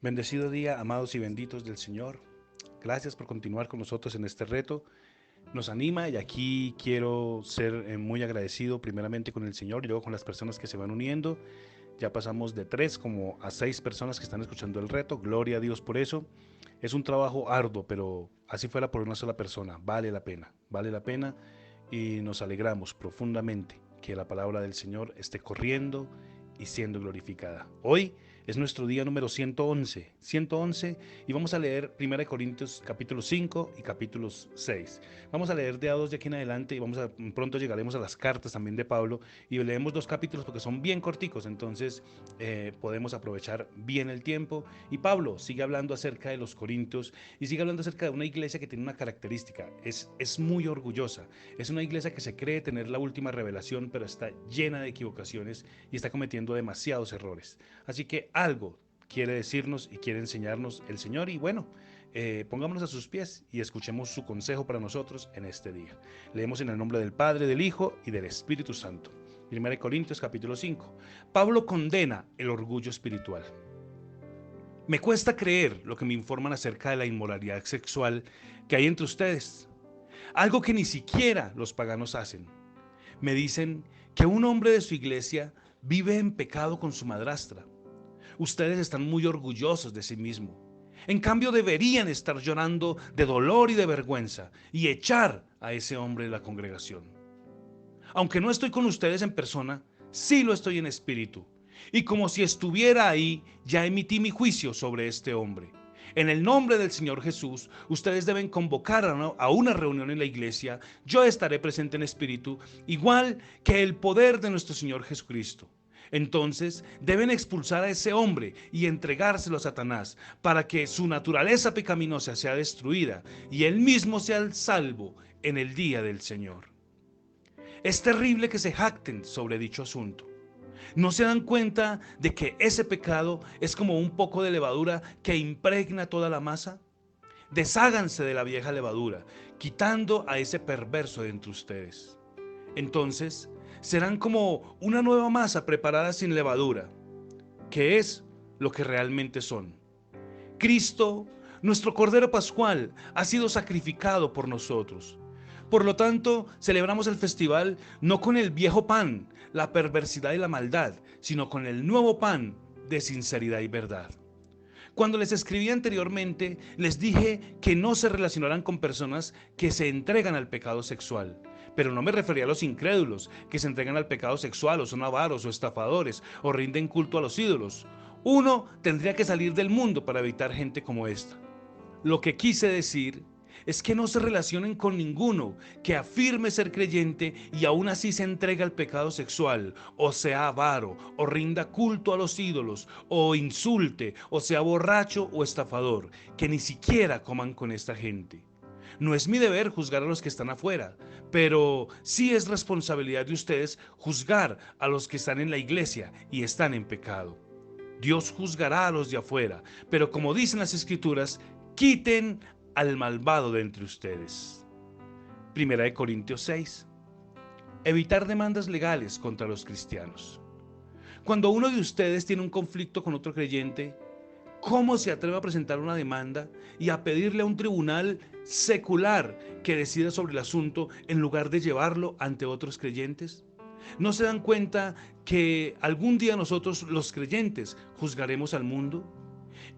Bendecido día, amados y benditos del Señor. Gracias por continuar con nosotros en este reto. Nos anima y aquí quiero ser muy agradecido primeramente con el Señor y luego con las personas que se van uniendo. Ya pasamos de 3 como a 6 personas que están escuchando el reto. Gloria a Dios por eso. Es un trabajo arduo, pero así fuera por una sola persona. Vale la pena y nos alegramos profundamente que la palabra del Señor esté corriendo y siendo glorificada. Hoy es nuestro día número 111 y vamos a leer 1 Corintios capítulo 5 y capítulos 6. Vamos a leer de a dos de aquí en adelante y pronto llegaremos a las cartas también de Pablo y leemos 2 capítulos porque son bien corticos, entonces podemos aprovechar bien el tiempo. Y Pablo sigue hablando acerca de los corintios y sigue hablando acerca de una iglesia que tiene una característica, es muy orgullosa, es una iglesia que se cree tener la última revelación, pero está llena de equivocaciones y está cometiendo demasiados errores. Así que algo quiere decirnos y quiere enseñarnos el Señor y bueno, pongámonos a sus pies y escuchemos su consejo para nosotros en este día. Leemos en el nombre del Padre, del Hijo y del Espíritu Santo. 1 Corintios capítulo 5. Pablo condena el orgullo espiritual. Me cuesta creer lo que me informan acerca de la inmoralidad sexual que hay entre ustedes, algo que ni siquiera los paganos hacen. Me dicen que un hombre de su iglesia vive en pecado con su madrastra. Ustedes están muy orgullosos de sí mismos. En cambio, deberían estar llorando de dolor y de vergüenza y echar a ese hombre de la congregación. Aunque no estoy con ustedes en persona, sí lo estoy en espíritu. Y como si estuviera ahí, ya emití mi juicio sobre este hombre. En el nombre del Señor Jesús, ustedes deben convocar a una reunión en la iglesia. Yo estaré presente en espíritu, igual que el poder de nuestro Señor Jesucristo. Entonces deben expulsar a ese hombre y entregárselo a Satanás para que su naturaleza pecaminosa sea destruida y él mismo sea el salvo en el día del Señor. Es terrible que se jacten sobre dicho asunto. ¿No se dan cuenta de que ese pecado es como un poco de levadura que impregna toda la masa? Desháganse de la vieja levadura, quitando a ese perverso de entre ustedes. Entonces serán como una nueva masa preparada sin levadura, que es lo que realmente son. Cristo, nuestro Cordero Pascual, ha sido sacrificado por nosotros. Por lo tanto, celebramos el festival no con el viejo pan, la perversidad y la maldad, sino con el nuevo pan de sinceridad y verdad. Cuando les escribí anteriormente, les dije que no se relacionarán con personas que se entregan al pecado sexual. Pero no me refería a los incrédulos, que se entregan al pecado sexual, o son avaros, o estafadores, o rinden culto a los ídolos. Uno tendría que salir del mundo para evitar gente como esta. Lo que quise decir es que no se relacionen con ninguno que afirme ser creyente y aún así se entrega al pecado sexual, o sea avaro, o rinda culto a los ídolos, o insulte, o sea borracho o estafador, que ni siquiera coman con esta gente. No es mi deber juzgar a los que están afuera, pero sí es responsabilidad de ustedes juzgar a los que están en la iglesia y están en pecado. Dios juzgará a los de afuera, pero como dicen las escrituras, quiten al malvado de entre ustedes. Primera de Corintios 6. Evitar demandas legales contra los cristianos. Cuando uno de ustedes tiene un conflicto con otro creyente, ¿cómo se atreve a presentar una demanda y a pedirle a un tribunal secular que decida sobre el asunto en lugar de llevarlo ante otros creyentes? ¿No se dan cuenta que algún día nosotros los creyentes juzgaremos al mundo?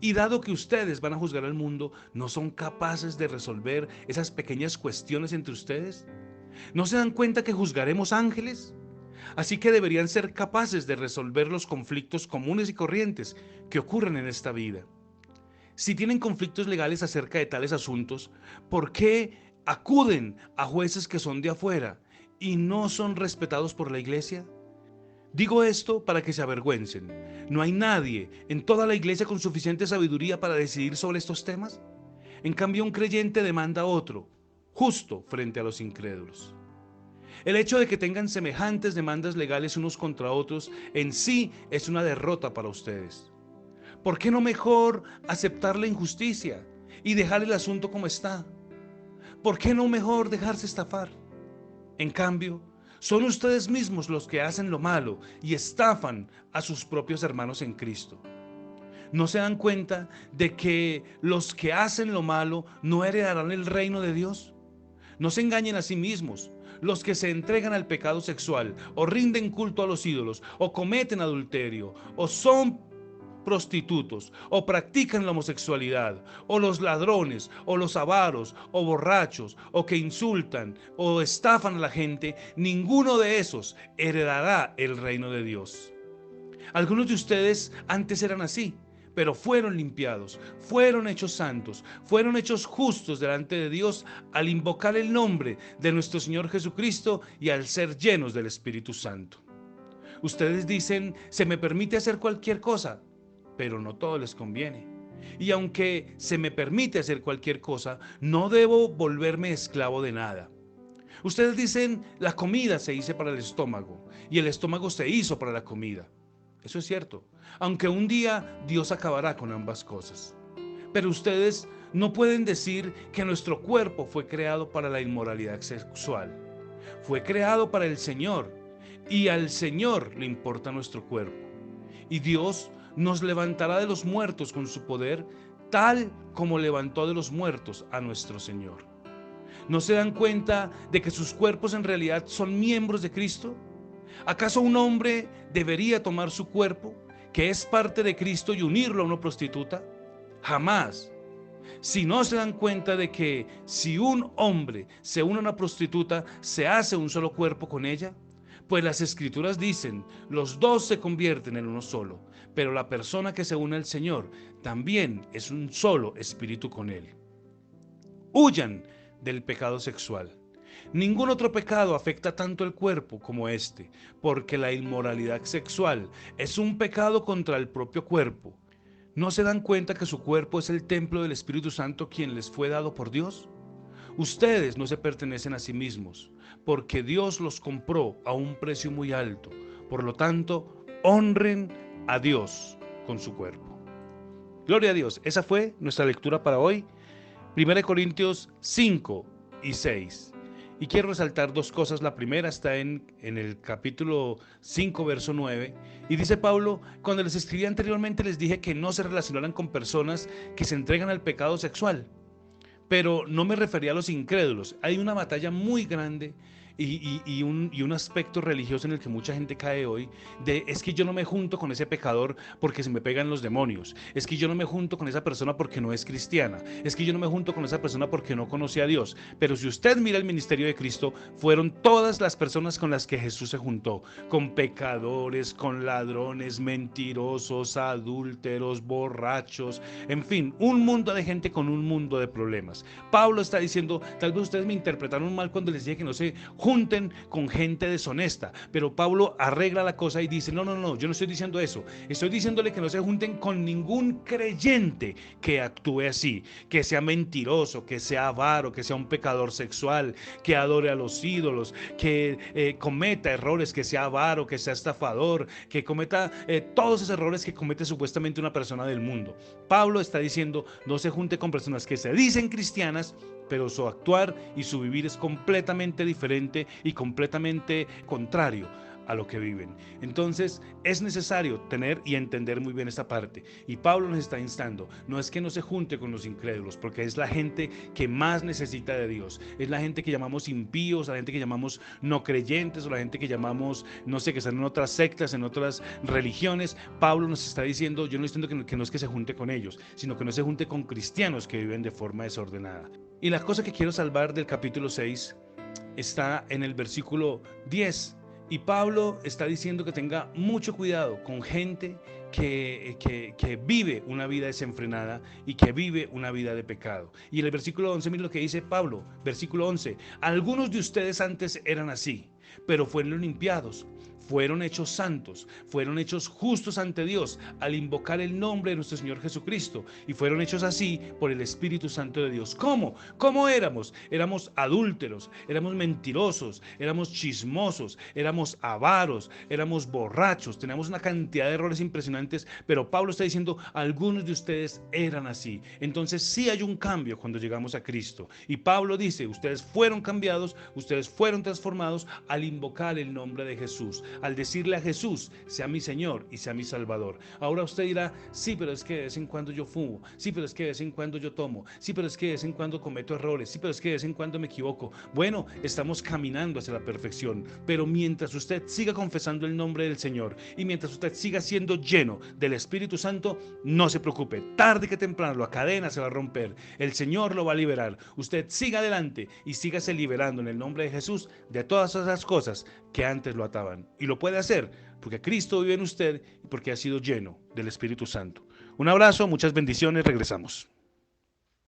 Y dado que ustedes van a juzgar al mundo, ¿no son capaces de resolver esas pequeñas cuestiones entre ustedes? ¿No se dan cuenta que juzgaremos ángeles? Así que deberían ser capaces de resolver los conflictos comunes y corrientes que ocurren en esta vida. Si tienen conflictos legales acerca de tales asuntos, ¿por qué acuden a jueces que son de afuera y no son respetados por la iglesia? Digo esto para que se avergüencen. ¿No hay nadie en toda la iglesia con suficiente sabiduría para decidir sobre estos temas? En cambio, un creyente demanda a otro, justo frente a los incrédulos. El hecho de que tengan semejantes demandas legales unos contra otros en sí es una derrota para ustedes. ¿Por qué no mejor aceptar la injusticia y dejar el asunto como está? ¿Por qué no mejor dejarse estafar? En cambio, son ustedes mismos los que hacen lo malo y estafan a sus propios hermanos en Cristo. ¿No se dan cuenta de que los que hacen lo malo no heredarán el reino de Dios? No se engañen a sí mismos. Los que se entregan al pecado sexual, o rinden culto a los ídolos, o cometen adulterio, o son prostitutos, o practican la homosexualidad, o los ladrones, o los avaros, o borrachos, o que insultan, o estafan a la gente, ninguno de esos heredará el reino de Dios. Algunos de ustedes antes eran así, pero fueron limpiados, fueron hechos santos, fueron hechos justos delante de Dios al invocar el nombre de nuestro Señor Jesucristo y al ser llenos del Espíritu Santo. Ustedes dicen, se me permite hacer cualquier cosa, pero no todo les conviene. Y aunque se me permite hacer cualquier cosa, no debo volverme esclavo de nada. Ustedes dicen, la comida se hizo para el estómago y el estómago se hizo para la comida. Eso es cierto, aunque un día Dios acabará con ambas cosas. Pero ustedes no pueden decir que nuestro cuerpo fue creado para la inmoralidad sexual. Fue creado para el Señor, y al Señor le importa nuestro cuerpo. Y Dios nos levantará de los muertos con su poder, tal como levantó de los muertos a nuestro Señor. ¿No se dan cuenta de que sus cuerpos en realidad son miembros de Cristo? ¿Acaso un hombre debería tomar su cuerpo, que es parte de Cristo, y unirlo a una prostituta? Jamás. Si no se dan cuenta de que si un hombre se une a una prostituta, se hace un solo cuerpo con ella, pues las Escrituras dicen, los dos se convierten en uno solo, pero la persona que se une al Señor también es un solo espíritu con Él. Huyan del pecado sexual. Ningún otro pecado afecta tanto el cuerpo como este, porque la inmoralidad sexual es un pecado contra el propio cuerpo. ¿No se dan cuenta que su cuerpo es el templo del Espíritu Santo, quien les fue dado por Dios? Ustedes no se pertenecen a sí mismos, porque Dios los compró a un precio muy alto. Por lo tanto, honren a Dios con su cuerpo. Gloria a Dios. Esa fue nuestra lectura para hoy. 1 Corintios 5 y 6. Y quiero resaltar dos cosas. La primera está en el capítulo 5, verso 9. Y dice Pablo, cuando les escribí anteriormente les dije que no se relacionaran con personas que se entregan al pecado sexual. Pero no me refería a los incrédulos. Hay una batalla muy grande y un aspecto religioso en el que mucha gente cae hoy, es que yo no me junto con ese pecador porque se me pegan los demonios, es que yo no me junto con esa persona porque no es cristiana, es que yo no me junto con esa persona porque no conoce a Dios. Pero si usted mira el ministerio de Cristo, fueron todas las personas con las que Jesús se juntó, con pecadores, con ladrones, mentirosos, adúlteros, borrachos, en fin, un mundo de gente con un mundo de problemas. Pablo está diciendo, tal vez ustedes me interpretaron mal cuando les dije que no se junten con gente deshonesta, pero Pablo arregla la cosa y dice, no, yo no estoy diciendo eso, estoy diciéndole que no se junten con ningún creyente que actúe así, que sea mentiroso, que sea avaro, que sea un pecador sexual, que adore a los ídolos, que cometa errores, que sea avaro, que sea estafador, que cometa todos esos errores que comete supuestamente una persona del mundo. Pablo está diciendo, no se junte con personas que se dicen cristianas, pero su actuar y su vivir es completamente diferente y completamente contrario a lo que viven. Entonces es necesario tener y entender muy bien esta parte, y Pablo nos está instando, no es que no se junte con los incrédulos, porque es la gente que más necesita de Dios, es la gente que llamamos impíos, la gente que llamamos no creyentes, o la gente que llamamos, no sé, que están en otras sectas, en otras religiones. Pablo nos está diciendo, yo no estoy diciendo que no es que se junte con ellos, sino que no se junte con cristianos que viven de forma desordenada. Y la cosa que quiero salvar del capítulo 6 está en el versículo 10. Y Pablo está diciendo que tenga mucho cuidado con gente que vive una vida desenfrenada y que vive una vida de pecado. Y en el versículo 11, mira lo que dice Pablo, versículo 11. Algunos de ustedes antes eran así, pero fueron limpiados, fueron hechos santos, fueron hechos justos ante Dios al invocar el nombre de nuestro Señor Jesucristo, y fueron hechos así por el Espíritu Santo de Dios. ¿Cómo? ¿Cómo éramos? Éramos adúlteros, éramos mentirosos, éramos chismosos, éramos avaros, éramos borrachos, teníamos una cantidad de errores impresionantes, pero Pablo está diciendo, algunos de ustedes eran así. Entonces sí hay un cambio cuando llegamos a Cristo, y Pablo dice, ustedes fueron cambiados, ustedes fueron transformados al invocar el nombre de Jesús, al decirle a Jesús, sea mi Señor y sea mi Salvador. Ahora usted dirá, sí, pero es que de vez en cuando yo fumo, sí, pero es que de vez en cuando yo tomo, sí, pero es que de vez en cuando cometo errores, sí, pero es que de vez en cuando me equivoco. Bueno, estamos caminando hacia la perfección, pero mientras usted siga confesando el nombre del Señor y mientras usted siga siendo lleno del Espíritu Santo, no se preocupe, tarde que temprano la cadena se va a romper, el Señor lo va a liberar. Usted siga adelante y sígase liberando en el nombre de Jesús de todas esas cosas que antes lo ataban. Y lo puede hacer porque Cristo vive en usted y porque ha sido lleno del Espíritu Santo. Un abrazo, muchas bendiciones, regresamos.